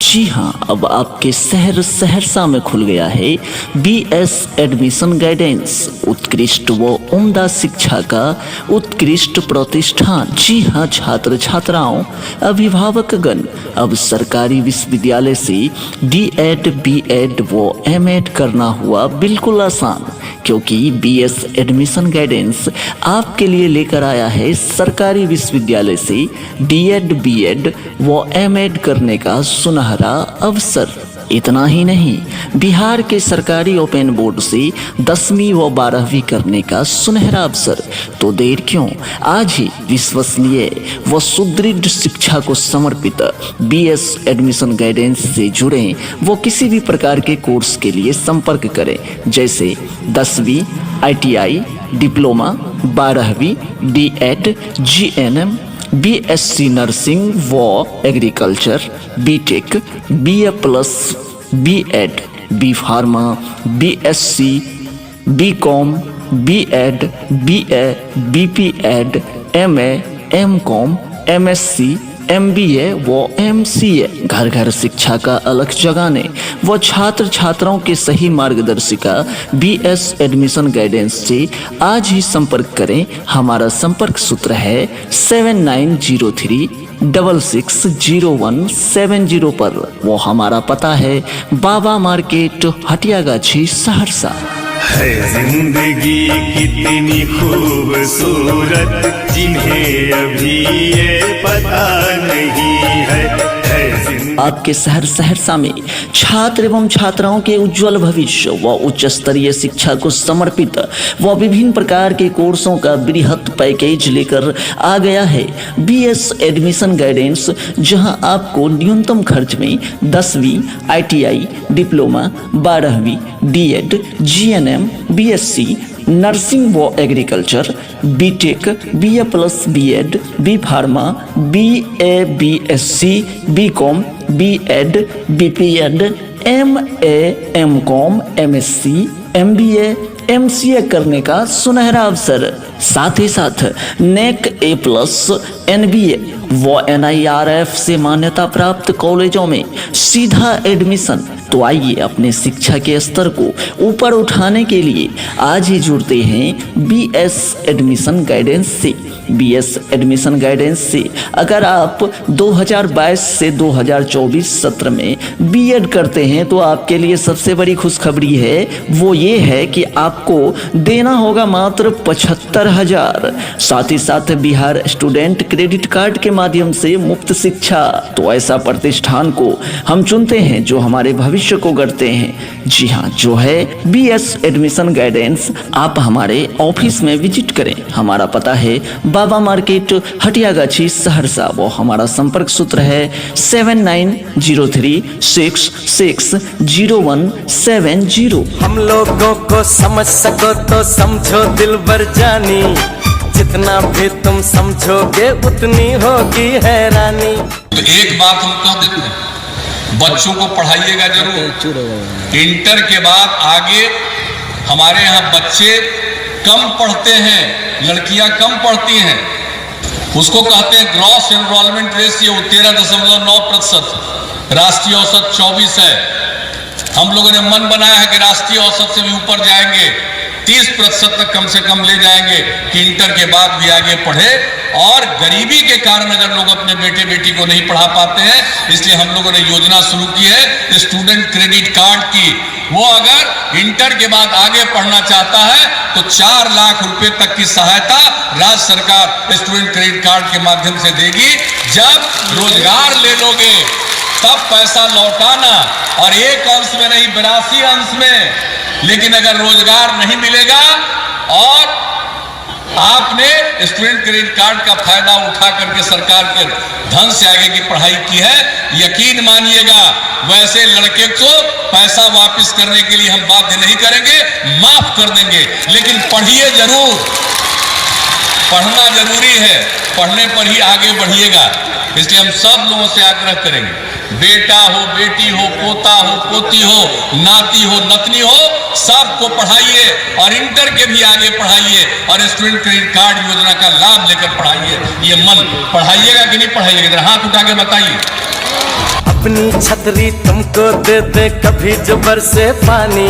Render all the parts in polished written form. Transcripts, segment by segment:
जी हाँ, अब आपके शहर सहरसा में खुल गया है बीएस एडमिशन गाइडेंस, उत्कृष्ट व उम्दा शिक्षा का उत्कृष्ट प्रतिष्ठान। जी हाँ छात्र छात्राओं, अभिभावकगण, अब सरकारी विश्वविद्यालय से डीएड, बीएड व एमएड करना हुआ बिल्कुल आसान, क्योंकि बीएस एडमिशन गाइडेंस आपके लिए लेकर आया है सरकारी विश्वविद्यालय से डीएड, बीएड व एमएड करने का सुनहरा अवसर। इतना ही नहीं, बिहार के सरकारी ओपन बोर्ड से 10वीं व 12वीं करने का सुनहरा अवसर। तो देर क्यों, आज ही विश्वसनीय व सुदृढ़ शिक्षा को समर्पित बीएस एडमिशन गाइडेंस से जुड़ें वो किसी भी प्रकार के कोर्स के लिए संपर्क करें, जैसे 10वीं ITI, डिप्लोमा, 12वीं डीएड, जीएनएम, बीएससी नर्सिंग व agriculture, BTech, BA plus, BEd, B pharma, BSc, BCom, BEd, BA, BPEd, MA, MCom, MSc, MBA व MCA। घर घर शिक्षा का अलख जगाने व छात्र छात्राओं के सही मार्गदर्शिका BS एडमिशन गाइडेंस से आज ही संपर्क करें। हमारा संपर्क सूत्र है 7903660170 पर। वो हमारा पता है बाबा मार्केट, हटियागाछी, सहरसा। है जिंदगी कितनी खूबसूरत, जिन्हें अभी ये पता नहीं है आपके शहर सहरसा में छात्र एवं छात्राओं के उज्जवल भविष्य व उच्च स्तरीय शिक्षा को समर्पित व विभिन्न प्रकार के कोर्सों का बृहत पैकेज लेकर आ गया है बीएस एडमिशन गाइडेंस, जहां आपको न्यूनतम खर्च में 10वीं ITI, डिप्लोमा, 12वीं डीएड, जीएनएम, बीएससी नर्सिंग व agriculture, BTech, BA plus, BEd, B pharma, BA, BSc, BCom, BEd, BPEd, MA, MCom, MSc, MBA, MCA करने का सुनहरा अवसर। साथ ही साथ नेक A प्लस, NBA व NIRF से मान्यता प्राप्त कॉलेजों में सीधा एडमिशन। तो आइए अपने शिक्षा के स्तर को ऊपर उठाने के लिए आज ही जुड़ते हैं BS एडमिशन गाइडेंस से। BS एडमिशन गाइडेंस से अगर आप 2022 से 2024 सत्र में बीएड करते हैं तो आपके लिए सबसे बड़ी खुशखबरी है, वो ये है कि आपको देना होगा मात्र 75,000। साथ ही साथ बिहार स्टूडेंट क्रेडिट कार्ड के माध्यम से मुफ्त शिक्षा। तो ऐसा प्रतिष्ठान को हम चुनते हैं जो हमारे भविष्य को गढ़ते हैं। जी हाँ, जो है बीएस एडमिशन गाइडेंस। आप हमारे ऑफिस में विजिट करें। हमारा पता है बाबा मार्केट, हटियागाछी, सहरसा। वो हमारा संपर्क सूत्र है 7903660170। हम लोगों को समझ सको तो समझो दिलबर जानी, जितना भी तुम समझोगे उतनी होगी हैरानी। तो एक बात हम कह देते हैं, बच्चों को पढ़ाइएगा जरूर। इंटर के बाद आगे हमारे यहाँ बच्चे कम पढ़ते हैं, लड़कियां कम पढ़ती हैं। उसको कहते हैं ग्रॉस एनरोलमेंट रेशियो 13.9%, राष्ट्रीय औसत 24 है। हम लोगों ने मन बनाया है कि राष्ट्रीय औसत से भी ऊपर जाएंगे, 30% तक कम से कम ले जाएंगे कि इंटर के बाद भी आगे पढ़े। और गरीबी के कारण अगर लोग अपने बेटे बेटी को नहीं पढ़ा पाते हैं, इसलिए हम लोगों ने योजना शुरू की है स्टूडेंट क्रेडिट कार्ड की। वो अगर इंटर के बाद आगे पढ़ना चाहता है तो 4 लाख रुपए तक की सहायता राज्य सरकार स्टूडेंट क्रेडिट कार्ड के माध्यम से देगी। जब रोजगार ले लोगे तब पैसा लौटाना, और एक अंश में नहीं 82 अंश में। लेकिन अगर रोजगार नहीं मिलेगा और आपने स्टूडेंट क्रेडिट कार्ड का फायदा उठा करके सरकार के धन से आगे की पढ़ाई की है, यकीन मानिएगा वैसे लड़के को पैसा वापस करने के लिए हम बाध्य नहीं करेंगे, माफ कर देंगे। लेकिन पढ़िए जरूर, पढ़ना जरूरी है, पढ़ने पर ही आगे बढ़िएगा। इसलिए हम सब लोगों से आग्रह करेंगे, बेटा हो, बेटी हो, पोता हो, पोती हो, नाती हो, नतनी हो, सबको पढ़ाइए और इंटर के भी आगे पढ़ाइए और स्टूडेंट क्रेडिट कार्ड योजना का लाभ लेकर पढ़ाइए। ये मन पढ़ाइएगा कि नहीं पढ़ाइएगा? हाथ उठा के बताइए। अपनी छतरी तुमको दे दे कभी जो बरसे पानी,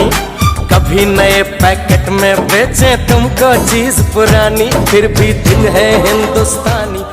कभी नए पैकेट में बेचे तुमको चीज पुरानी, फिर भी दिल है हिंदुस्तानी।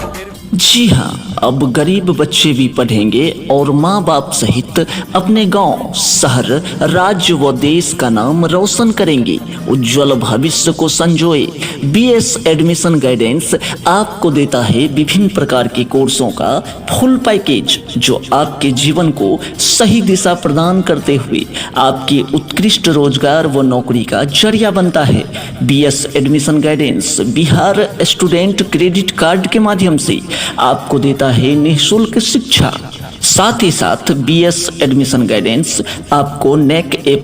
जी हाँ, अब गरीब बच्चे भी पढ़ेंगे और माँ बाप सहित अपने गांव, शहर, राज्य व देश का नाम रोशन करेंगे। उज्जवल भविष्य को संजोए बीएस एडमिशन गाइडेंस आपको देता है विभिन्न प्रकार के कोर्सों का फुल पैकेज, जो आपके जीवन को सही दिशा प्रदान करते हुए आपके उत्कृष्ट रोजगार व नौकरी का जरिया बनता है। BS admission guidance Bihar student credit card के माध्यम से आपको देता है निःशुल्क शिक्षा। साथ ही साथ बीएस एडमिशन गाइडेंस आपको नेक A+,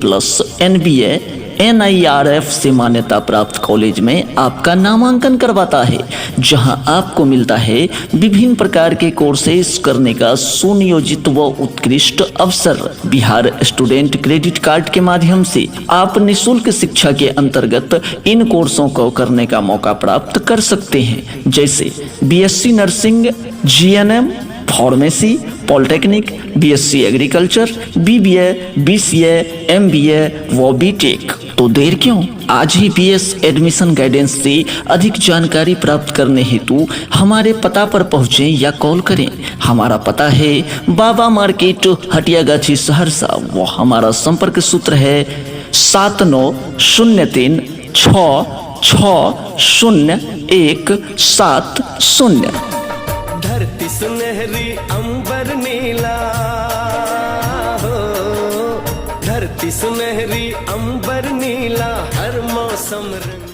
NBA, NIRF से मान्यता प्राप्त कॉलेज में आपका नामांकन करवाता है, जहां आपको मिलता है विभिन्न प्रकार के कोर्सेज करने का सुनियोजित व उत्कृष्ट अवसर। बिहार स्टूडेंट क्रेडिट कार्ड के माध्यम से आप निःशुल्क शिक्षा के अंतर्गत इन कोर्सों को करने का मौका प्राप्त कर सकते हैं, जैसे BSc nursing, GNM, pharmacy, polytechnic, BSc agriculture, BBA, BCA, MBA व BTech। तो देर क्यों, आज ही बीएस एडमिशन गाइडेंस से अधिक जानकारी प्राप्त करने हेतु हमारे पता पर पहुंचें या कॉल करें। हमारा पता है बाबा मार्केट, हटियागाछी, सहरसा व हमारा संपर्क सूत्र है 7903 6601770। धरती सुनहरी अंबर नीला हो, धरती सुनहरी अंबर नीला, हर मौसम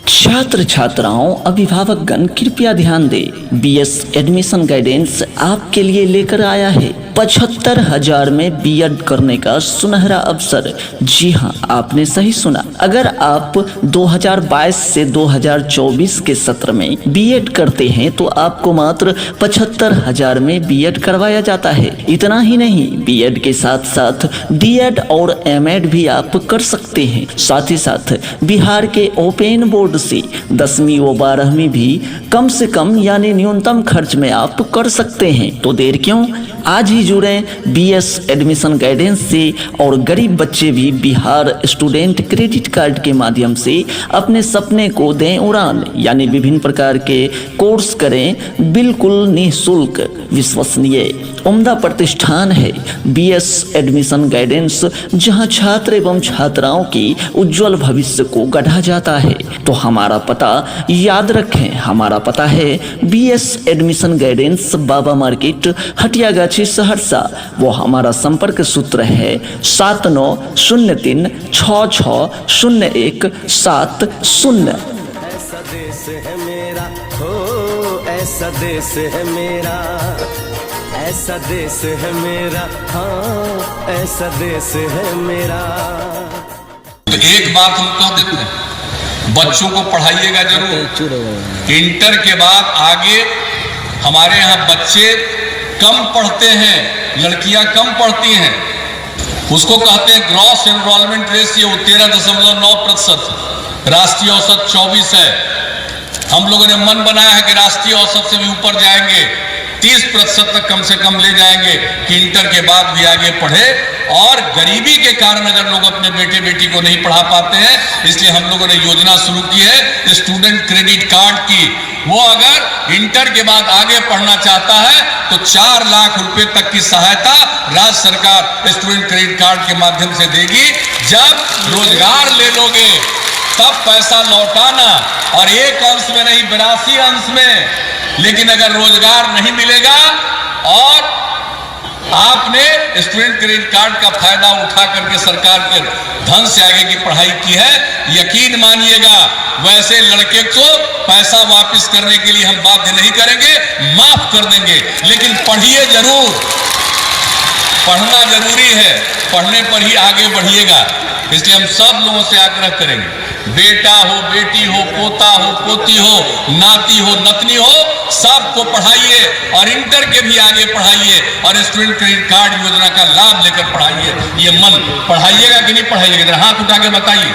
छात्र छात्राओं, अभिभावकगण कृपया ध्यान दें, बीएस एडमिशन गाइडेंस आपके लिए लेकर आया है 75,000 में बीएड करने का सुनहरा अवसर। जी हाँ, आपने सही सुना। अगर आप 2022 से 2024 के सत्र में बीएड करते हैं तो आपको मात्र 75,000 में बीएड करवाया जाता है। इतना ही नहीं, बीएड के साथ साथ डीएड और एमएड भी आप कर सकते हैं। साथ ही साथ बिहार के ओपन बोर्ड से 10वीं व 12वीं भी कम से कम यानी न्यूनतम खर्च में आप कर सकते हैं। तो देर क्यों, आज ही जुड़ें बीएस एडमिशन गाइडेंस से और गरीब बच्चे भी बिहार स्टूडेंट क्रेडिट कार्ड के माध्यम से अपने सपने को दें उड़ान, यानी विभिन्न प्रकार के कोर्स करें बिल्कुल निःशुल्क। विश्वसनीय उम्दा प्रतिष्ठान है बीएस एडमिशन गाइडेंस, जहां छात्र एवं छात्राओं की उज्जवल भविष्य को गढ़ा जाता है। तो हमारा पता याद रखें, हमारा पता है बीएस एडमिशन गाइडेंस, बाबा मार्केट, हटियागाछी, सहरसा। वो हमारा संपर्क सूत्र है 7903 6601770। ऐसा देश है मेरा हो, ऐसा देश है मेरा, ऐसा देश है मेरा, हाँ ऐसा देश है मेरा। तो एक बात हम कह देते हैं, बच्चों को पढ़ाइएगा जरूर। इंटर के बाद आगे हमारे यहाँ बच्चे कम पढ़ते हैं, लड़कियां कम पढ़ती हैं। उसको कहते हैं ग्रॉस एनरोलमेंट रेशियो 13.9%, राष्ट्रीय औसत 24 है। हम लोगों ने मन बनाया है कि राष्ट्रीय औसत से भी ऊपर जाएंगे, 30% तक कम से कम ले जाएंगे कि इंटर के बाद भी आगे पढ़े। और गरीबी के कारण अगर लोग अपने बेटे बेटी को नहीं पढ़ा पाते हैं, इसलिए हम लोगों ने योजना शुरू की है स्टूडेंट क्रेडिट कार्ड की। वो अगर इंटर के बाद आगे पढ़ना चाहता है तो 4 लाख रुपए तक की सहायता राज्य सरकार स्टूडेंट क्रेडिट कार्ड के माध्यम से देगी। जब रोजगार ले लोगे तब पैसा लौटाना, और एक अंश में नहीं 82 अंश में। लेकिन अगर रोजगार नहीं मिलेगा और आपने स्टूडेंट क्रेडिट कार्ड का फायदा उठा करके सरकार के धन से आगे की पढ़ाई की है, यकीन मानिएगा वैसे लड़के को पैसा वापस करने के लिए हम बाध्य नहीं करेंगे, माफ कर देंगे। लेकिन पढ़िए जरूर, पढ़ना जरूरी है, पढ़ने पर ही आगे बढ़िएगा। इसलिए हम सब लोगों से आग्रह करेंगे, बेटा हो, बेटी हो, पोता हो, पोती हो, नाती हो, नतनी हो, सबको पढ़ाइए और इंटर के भी आगे पढ़ाइए और स्टूडेंट क्रेडिट कार्ड योजना का लाभ लेकर पढ़ाइए। ये मन पढ़ाइएगा कि नहीं पढ़ाइएगा, हाथ उठा के बताइए।